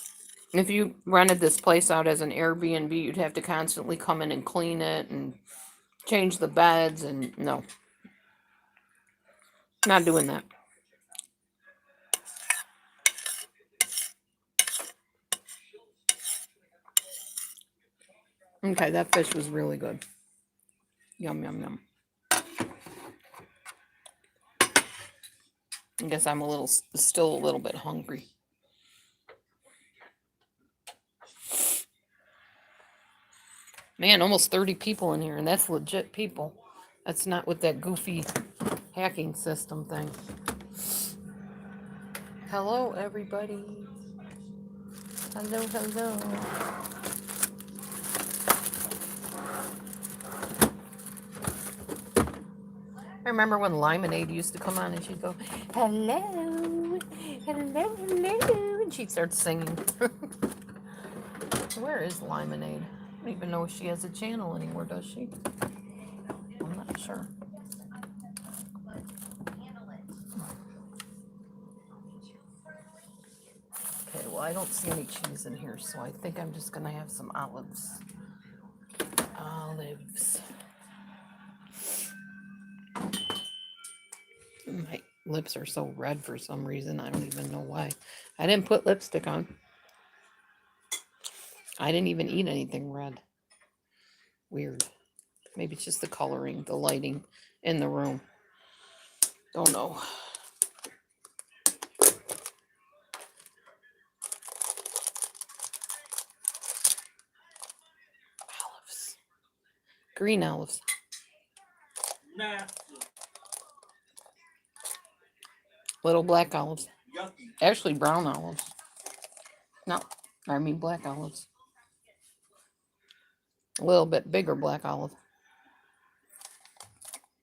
If you rented this place out as an Airbnb, you'd have to constantly come in and clean it and change the beds. And no. Not doing that. Okay, that fish was really good. Yum, yum, yum. I guess I'm still a little bit hungry. Man, almost 30 people in here, and that's legit people. That's not with that goofy hacking system thing. Hello, everybody. Hello, hello. I remember when Limonade used to come on and she'd go, hello, hello, hello, and she'd start singing. Where is Limonade? I don't even know if she has a channel anymore, does she? I'm not sure. Okay, well, I don't see any cheese in here, so I think I'm just going to have some olives. Olives. My lips are so red for some reason. I don't even know why. I didn't put lipstick on. I didn't even eat anything red. Weird. Maybe it's just the coloring, the lighting in the room. Don't know. Olives. Green olives. Nah. Little black olives. Yucky. Actually, brown olives. No, I mean black olives. A little bit bigger black olive.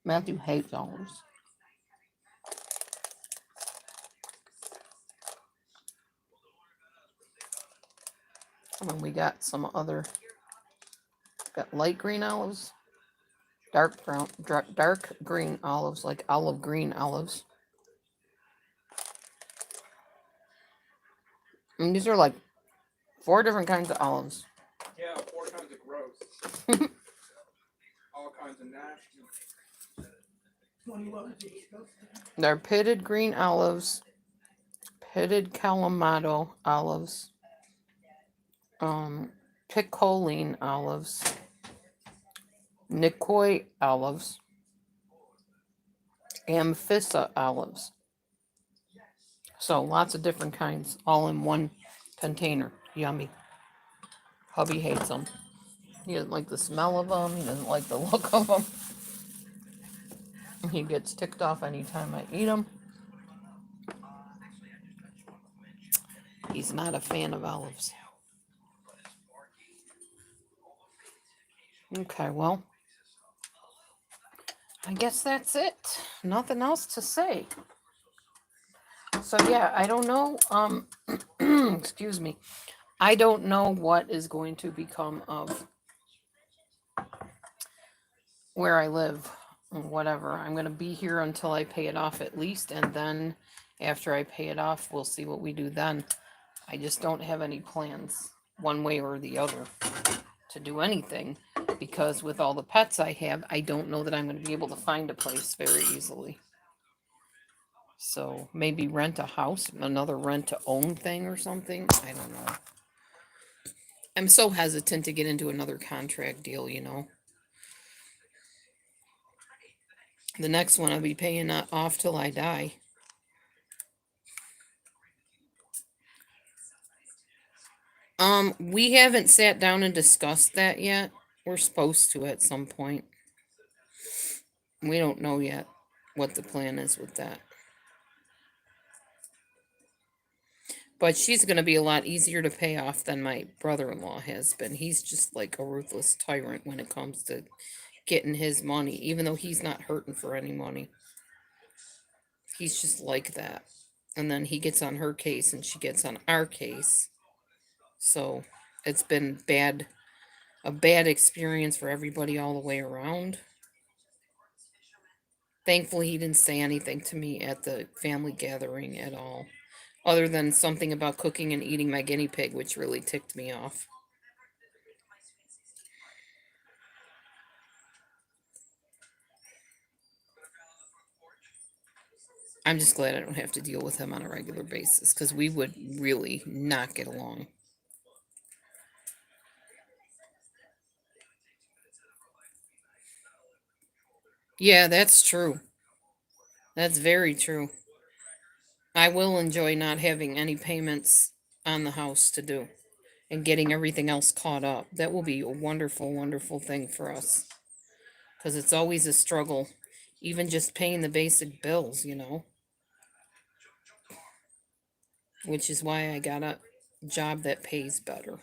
Matthew hates olives. And then we got some other, got light green olives, dark brown, dark green olives, like olive green olives. And these are like 4 different kinds of olives. Yeah, 4 kinds of gross. All kinds of nasty. They're pitted green olives, pitted Kalamata olives, picoline olives, Nicoy olives, Amphissa olives. So lots of different kinds, all in one container. Yummy. Hubby hates them. He doesn't like the smell of them. He doesn't like the look of them. He gets ticked off anytime I eat them. He's not a fan of olives. Okay, well, I guess that's it. Nothing else to say. So yeah, I don't know. Excuse me. I don't know what is going to become of where I live. Whatever. I'm going to be here until I pay it off at least, and then after I pay it off, we'll see what we do then. I just don't have any plans one way or the other to do anything, because with all the pets I have, I don't know that I'm going to be able to find a place very easily. So maybe rent a house, another rent to own thing or something. I don't know. I'm so hesitant to get into another contract deal, you know. The next one I'll be paying off till I die. We haven't sat down and discussed that yet. We're supposed to at some point. We don't know yet what the plan is with that. But she's going to be a lot easier to pay off than my brother-in-law has been. He's just like a ruthless tyrant when it comes to getting his money, even though he's not hurting for any money. He's just like that. And then he gets on her case and she gets on our case. So it's been a bad experience for everybody all the way around. Thankfully, he didn't say anything to me at the family gathering at all, other than something about cooking and eating my guinea pig, which really ticked me off. I'm just glad I don't have to deal with him on a regular basis, because we would really not get along. Yeah, that's true. That's very true. I will enjoy not having any payments on the house to do and getting everything else caught up. That will be a wonderful, wonderful thing for us, because it's always a struggle, even just paying the basic bills, which is why I got a job that pays better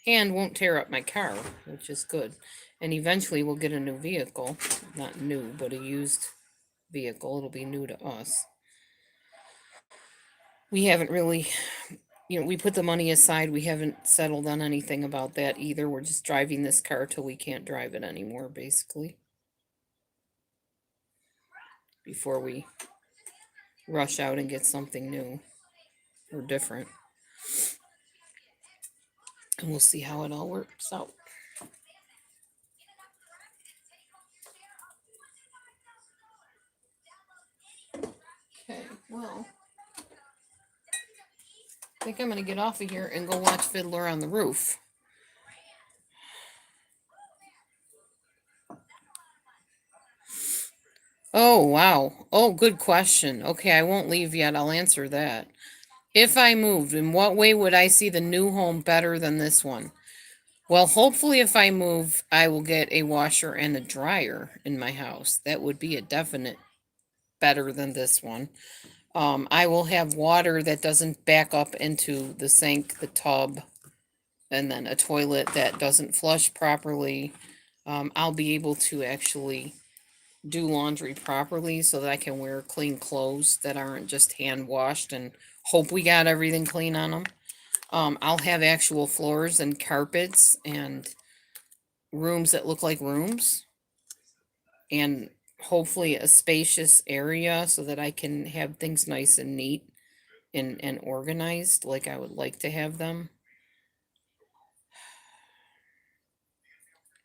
and won't tear up my car, which is good. And eventually we'll get a new vehicle. Not new, but a used vehicle. It'll be new to us. We haven't really, we put the money aside. We haven't settled on anything about that either. We're just driving this car till we can't drive it anymore, basically, before we rush out and get something new or different. And we'll see how it all works out. Okay, well, I think I'm going to get off of here and go watch Fiddler on the Roof. Oh, wow. Oh, good question. Okay, I won't leave yet. I'll answer that. If I moved, in what way would I see the new home better than this one? Well, hopefully, if I move, I will get a washer and a dryer in my house. That would be a definite better than this one. I will have water that doesn't back up into the sink, the tub, and then a toilet that doesn't flush properly. I'll be able to actually do laundry properly so that I can wear clean clothes that aren't just hand washed and hope we got everything clean on them. I'll have actual floors and carpets and rooms that look like rooms, and hopefully a spacious area so that I can have things nice and neat and organized like I would like to have them.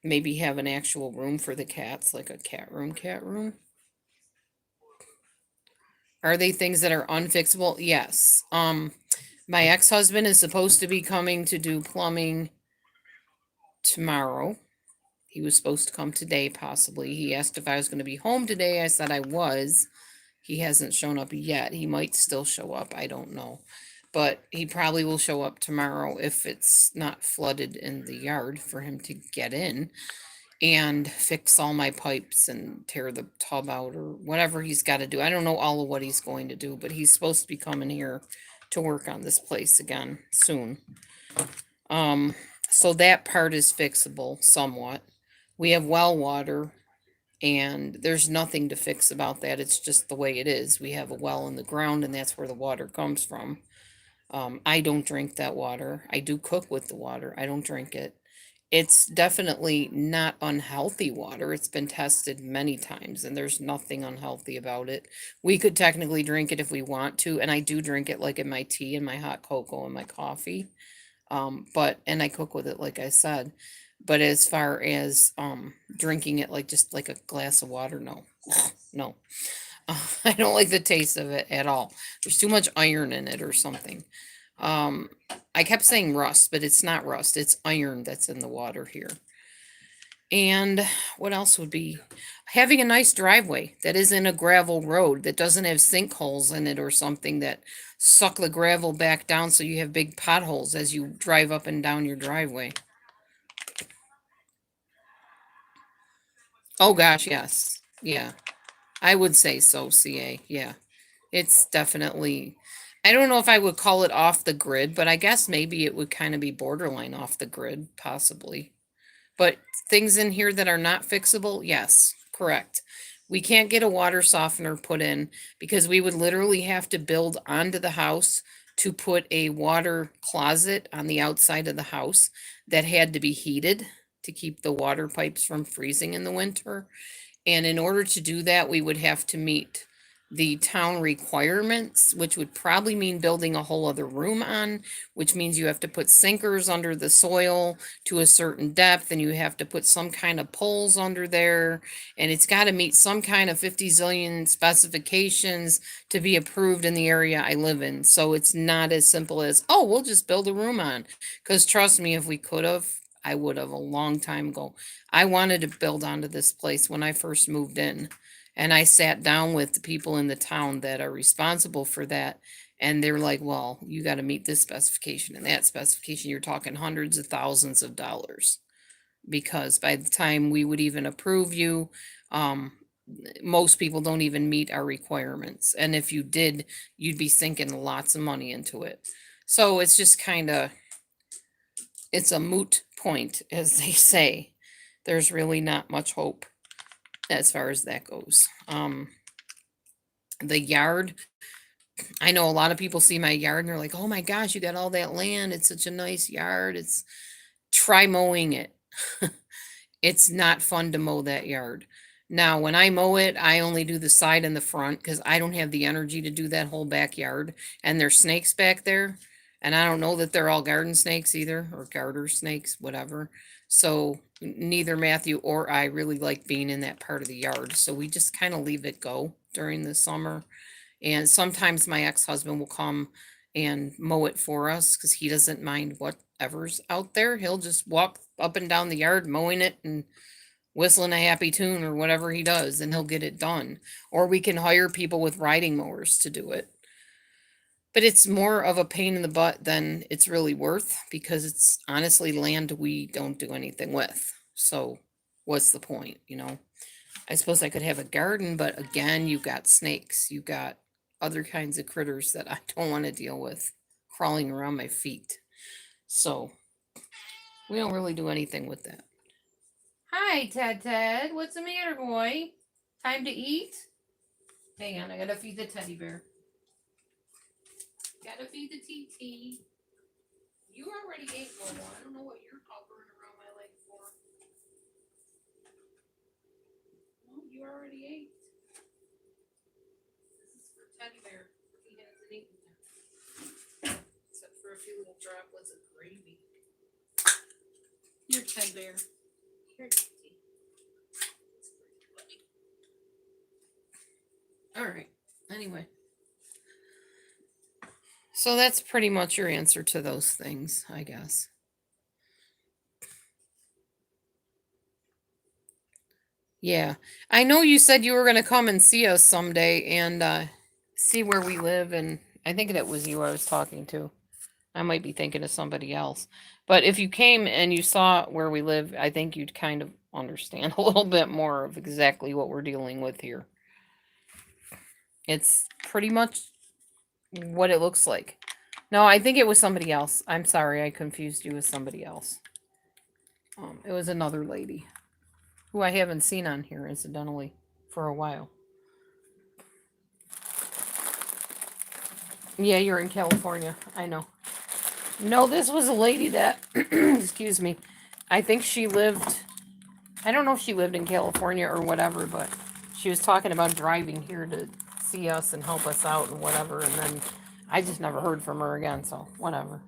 Maybe have an actual room for the cats, like a cat room. Are they things that are unfixable? Yes. My ex-husband is supposed to be coming to do plumbing tomorrow. He was supposed to come today, possibly. He asked if I was going to be home today. I said I was. He hasn't shown up yet. He might still show up. I don't know. But he probably will show up tomorrow if it's not flooded in the yard for him to get in and fix all my pipes and tear the tub out or whatever he's got to do. I don't know all of what he's going to do, but he's supposed to be coming here to work on this place again soon. So that part is fixable somewhat. We have well water, and there's nothing to fix about that. It's just the way it is. We have a well in the ground, and that's where the water comes from. I don't drink that water. I do cook with the water. I don't drink it. It's definitely not unhealthy water. It's been tested many times, and there's nothing unhealthy about it. We could technically drink it if we want to, and I do drink it like in my tea and my hot cocoa and my coffee. And I cook with it, like I said. But as far as drinking it like just like a glass of water, no. No. I don't like the taste of it at all. There's too much iron in it or something. I kept saying rust, but it's not rust. It's iron that's in the water here. And what else would be having a nice driveway that isn't a gravel road, that doesn't have sinkholes in it or something that suck the gravel back down so you have big potholes as you drive up and down your driveway. Oh gosh, yes. Yeah. I would say so, CA. Yeah. It's definitely, I don't know if I would call it off the grid, but I guess maybe it would kind of be borderline off the grid, possibly. But things in here that are not fixable, yes, correct. We can't get a water softener put in because we would literally have to build onto the house to put a water closet on the outside of the house that had to be heated to keep the water pipes from freezing in the winter. And in order to do that, we would have to meet the town requirements, which would probably mean building a whole other room on, which means you have to put sinkers under the soil to a certain depth, and you have to put some kind of poles under there, and it's got to meet some kind of 50 zillion specifications to be approved in the area I live in. So it's not as simple as, oh, we'll just build a room on. Because trust me, if we could have, I would have a long time ago. I wanted to build onto this place when I first moved in. And I sat down with the people in the town that are responsible for that. And they're like, well, you got to meet this specification and that specification. You're talking hundreds of thousands of dollars. Because by the time we would even approve you, most people don't even meet our requirements. And if you did, you'd be sinking lots of money into it. So it's just kind of, it's a moot point, as they say. There's really not much hope as far as that goes. The yard, I know a lot of people see my yard and they're like, oh my gosh, you got all that land. It's such a nice yard. It's try mowing it. It's not fun to mow that yard. Now, when I mow it, I only do the side and the front because I don't have the energy to do that whole backyard. And there's snakes back there. And I don't know that they're all garden snakes either, or garter snakes, whatever. So neither Matthew or I really like being in that part of the yard. So we just kind of leave it go during the summer. And sometimes my ex-husband will come and mow it for us because he doesn't mind whatever's out there. He'll just walk up and down the yard mowing it and whistling a happy tune or whatever he does, and he'll get it done. Or we can hire people with riding mowers to do it. But it's more of a pain in the butt than it's really worth because it's honestly land we don't do anything with. So what's the point, you know? I suppose I could have a garden, but again, you've got snakes, you've got other kinds of critters that I don't want to deal with crawling around my feet. So we don't really do anything with that. Hi, Ted. What's the matter, boy? Time to eat? Hang on, I gotta feed the teddy bear. Gotta feed the TT. You already ate, Momo. I don't know what you're hovering around my leg for. No, you already ate. This is for teddy bear. He hasn't eaten yet. Except for a few little droplets of gravy. Here, teddy bear. Here, TT. Alright. Anyway. So that's pretty much your answer to those things, I guess. Yeah. I know you said you were going to come and see us someday and see where we live. And I think that was you I was talking to. I might be thinking of somebody else. But if you came and you saw where we live, I think you'd kind of understand a little bit more of exactly what we're dealing with here. It's pretty much what it looks like. No, I think it was somebody else. I'm sorry, I confused you with somebody else. It was another lady who I haven't seen on here, incidentally, for a while. Yeah, you're in California. I know. No, this was a lady that, excuse me, I think she lived, I don't know if she lived in California or whatever, but she was talking about driving here to see us and help us out and whatever, and then I just never heard from her again, so whatever.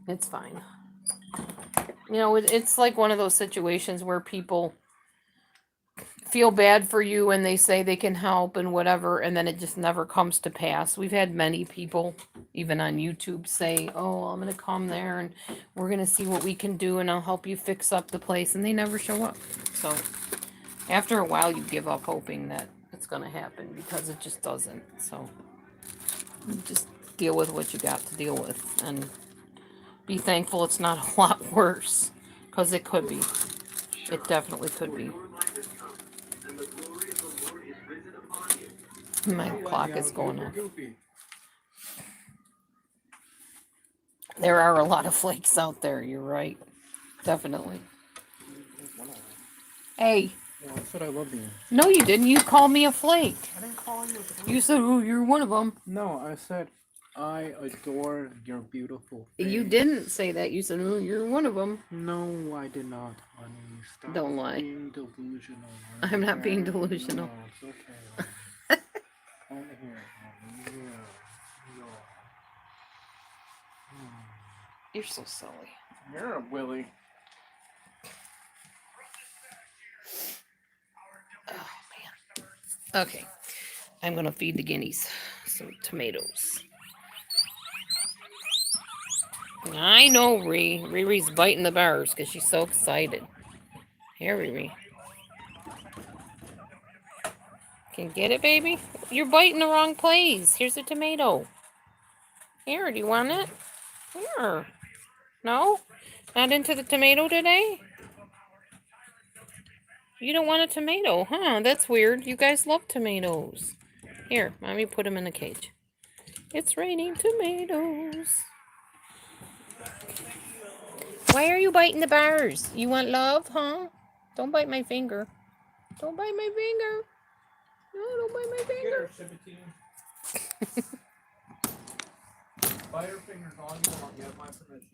It's fine. You know, it's like one of those situations where people feel bad for you and they say they can help and whatever, and then it just never comes to pass. We've had many people, even on YouTube, say, oh, I'm going to come there and we're going to see what we can do and I'll help you fix up the place, and they never show up. So after a while, you give up hoping that it's going to happen because it just doesn't. So you just deal with what you got to deal with and be thankful it's not a lot worse, because it could be. It definitely could be. My clock is going off. There are a lot of flakes out there. You're right. Definitely. Hey. Well, I said I love you. No, you didn't. You called me a flake. I didn't call you a flake. You said, oh, you're one of them. No, I said I adore your beautiful face. You didn't say that. You said, oh, you're one of them. No, I did not, honey. Stop Don't lie. being delusional. I'm not being delusional. No, it's okay. Come here, honey. Yeah. You're so silly. You're a willy. Oh, man. Okay. I'm going to feed the guineas some tomatoes. I know, Riri's biting the bars because she's so excited. Here, Riri. Can you get it, baby? You're biting the wrong place. Here's a tomato. Here, do you want it? Here. No? Not into the tomato today? You don't want a tomato, huh? That's weird. You guys love tomatoes. Here, mommy put them in the cage. It's raining tomatoes. Why are you biting the bars? You want love, huh? Don't bite my finger. Don't bite my finger. No, don't bite my finger. Bite her fingers all you want. You have my permission.